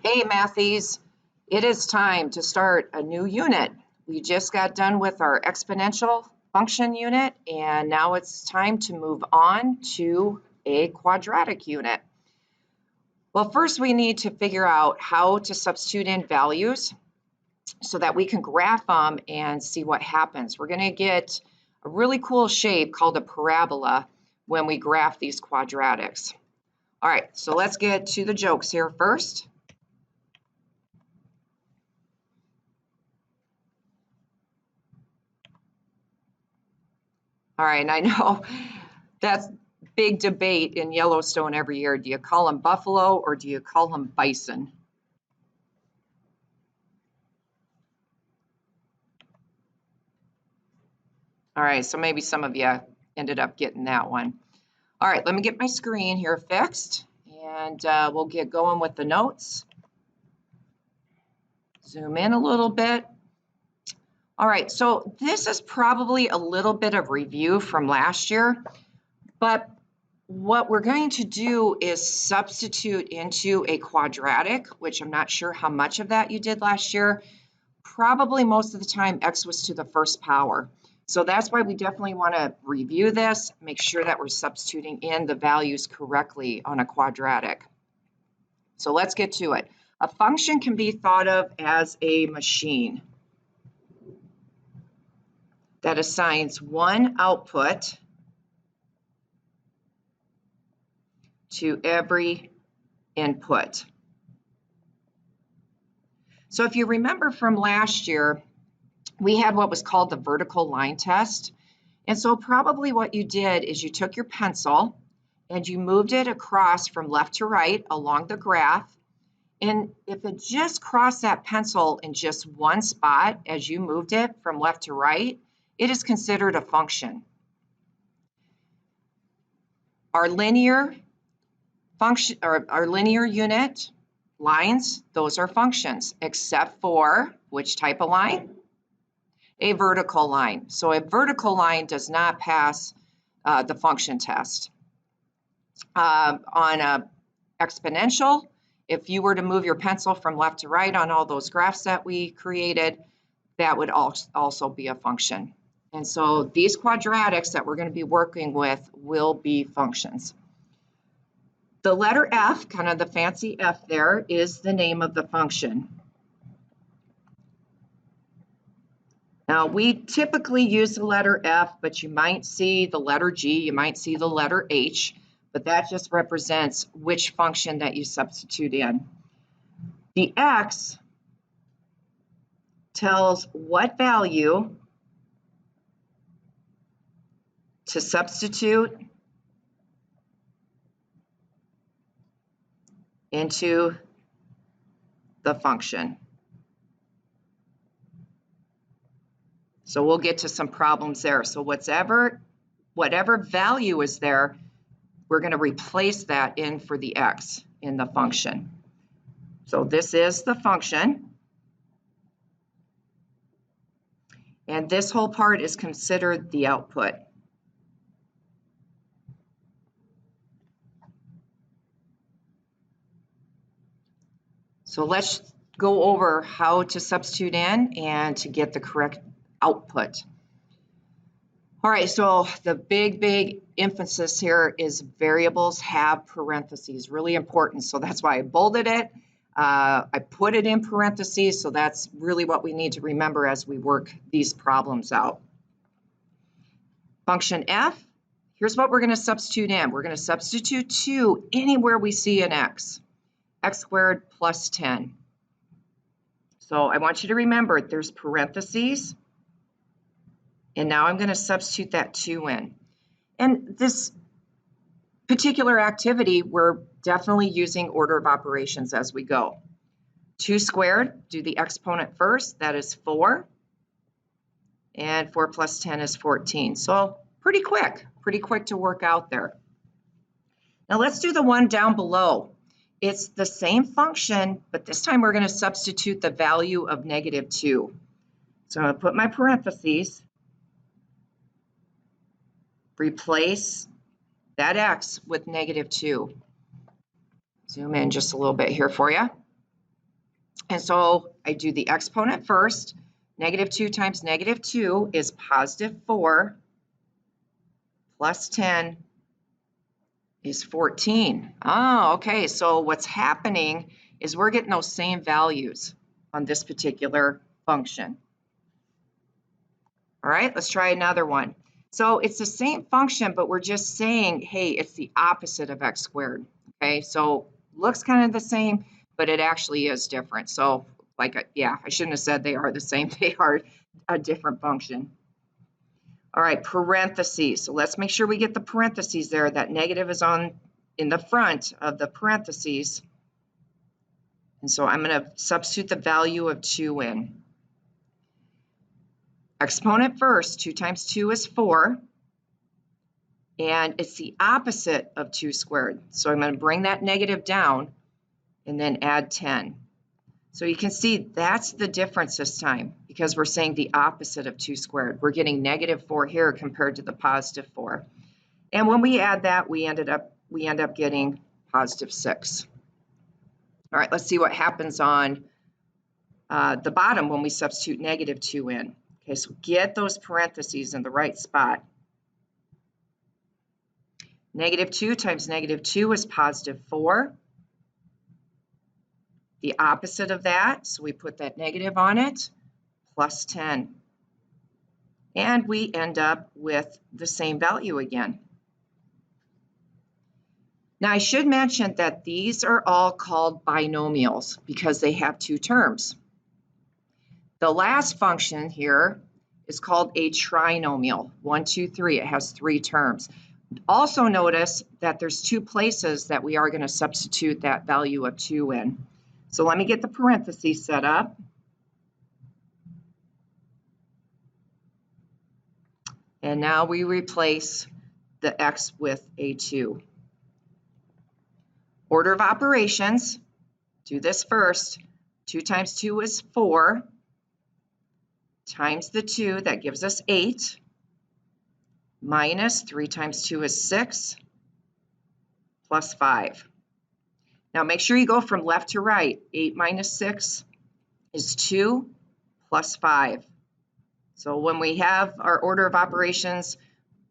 Hey, Mathies, it is time to start a new unit. We just got done with our exponential function unit, and now it's time to move on to a quadratic unit. Well, first we need to figure out how to substitute in values so that we can graph them and see what happens. We're going to get a really cool shape called a parabola when we graph these quadratics. All right, so let's get to the jokes here first. All right, and I know that's big debate in Yellowstone every year. Do you call them buffalo or do you call them bison? All right, so maybe some of you ended up getting that one. All right, let me get my screen here fixed, and we'll get going with the notes. Zoom in a little bit. All right, so this is probably a little bit of review from last year, but what we're going to do is substitute into a quadratic, which I'm not sure how much of that you did last year. Probably most of the time x was to the first power. So that's why we definitely want to review this, make sure that we're substituting in the values correctly on a quadratic. So let's get to it. A function can be thought of as a machine that assigns one output to every input. So if you remember from last year, we had what was called the vertical line test. And so probably what you did is you took your pencil and you moved it across from left to right along the graph. And if it just crossed that pencil in just one spot as you moved it from left to right, it is considered a function. Our linear function, or our linear unit lines, those are functions, except for which type of line? A vertical line. So a vertical line does not pass the function test. On a exponential, if you were to move your pencil from left to right on all those graphs that we created, that would also be a function. And so these quadratics that we're going to be working with will be functions. The letter f, kind of the fancy f there, is the name of the function. Now, we typically use the letter F, but you might see the letter G, you might see the letter H, but that just represents which function that you substitute in. The X tells what value to substitute into the function. So we'll get to some problems there. So whatever value is there, we're going to replace that in for the x in the function. So this is the function. And this whole part is considered the output. So let's go over how to substitute in and to get the correct output. All right, so the big emphasis here is variables have parentheses, really important. So that's why I bolded it. I put it in parentheses, so that's really what we need to remember as we work these problems out. Function f, here's what we're going to substitute in. We're going to substitute 2 anywhere we see an x squared plus 10. So I want you to remember there's parentheses. And now I'm going to substitute that 2 in. And this particular activity, we're definitely using order of operations as we go. 2 squared, do the exponent first, that is 4. And 4 plus 10 is 14. So pretty quick to work out there. Now let's do the one down below. It's the same function, but this time we're going to substitute the value of -2. So I'm going to put my parentheses. Replace that x with -2. Zoom in just a little bit here for you. And so I do the exponent first. -2 times -2 is +4, plus 10 is 14. Oh, okay, so what's happening is we're getting those same values on this particular function. All right, let's try another one. So it's the same function, but we're just saying, hey, it's the opposite of x squared. Okay, so looks kind of the same, but it actually is different. So yeah, I shouldn't have said they are the same. They are a different function. All right, parentheses. So let's make sure we get the parentheses there. That negative is in the front of the parentheses. And so I'm going to substitute the value of 2 in. Exponent first, 2 times 2 is 4. And it's the opposite of 2 squared. So I'm going to bring that negative down and then add 10. So you can see that's the difference this time because we're saying the opposite of 2 squared. We're getting -4 here compared to the +4. And when we add that, we end up getting +6. All right, let's see what happens on the bottom when we substitute -2 in. Okay, so get those parentheses in the right spot. -2 times -2 is +4. The opposite of that, so we put that negative on it, plus 10. And we end up with the same value again. Now, I should mention that these are all called binomials because they have 2 terms. The last function here is called a trinomial. 1, 2, 3. It has 3 terms. Also notice that there's 2 places that we are going to substitute that value of 2 in. So let me get the parentheses set up. And now we replace the x with a 2. Order of operations, do this first. 2 times 2 is 4, times the 2, that gives us 8, minus 3 times 2 is 6, plus 5. Now make sure you go from left to right. 8 minus 6 is 2 plus 5. So when we have our order of operations,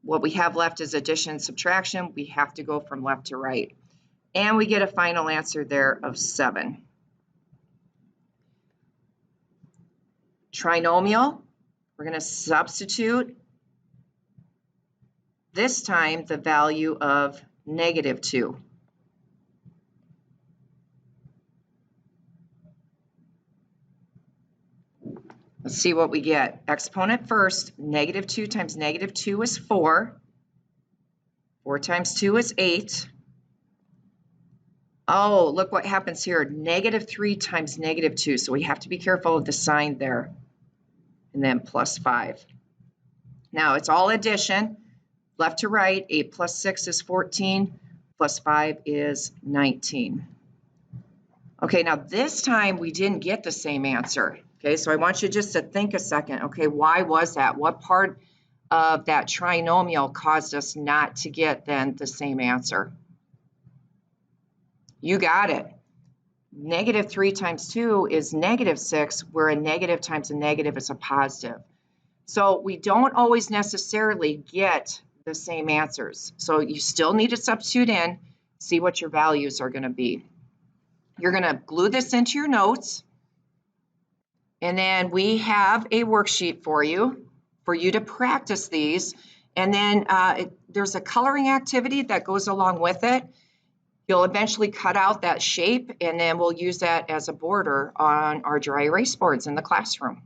what we have left is addition and subtraction. We have to go from left to right. And we get a final answer there of 7. Trinomial, we're going to substitute this time the value of -2. Let's see what we get. Exponent first, -2 times -2 is 4. 4 times 2 is 8. Oh, look what happens here. -3 times -2. So we have to be careful of the sign there. And then plus 5. Now it's all addition. Left to right, 8 plus 6 is 14. Plus 5 is 19. Okay, now this time we didn't get the same answer. Okay, so I want you just to think a second. Okay, why was that? What part of that trinomial caused us not to get then the same answer? You got it. -3 times 2 is -6, where a negative times a negative is a positive. So we don't always necessarily get the same answers. So you still need to substitute in, see what your values are going to be. You're going to glue this into your notes. And then we have a worksheet for you to practice these. And then there's a coloring activity that goes along with it. You'll eventually cut out that shape, and then we'll use that as a border on our dry erase boards in the classroom.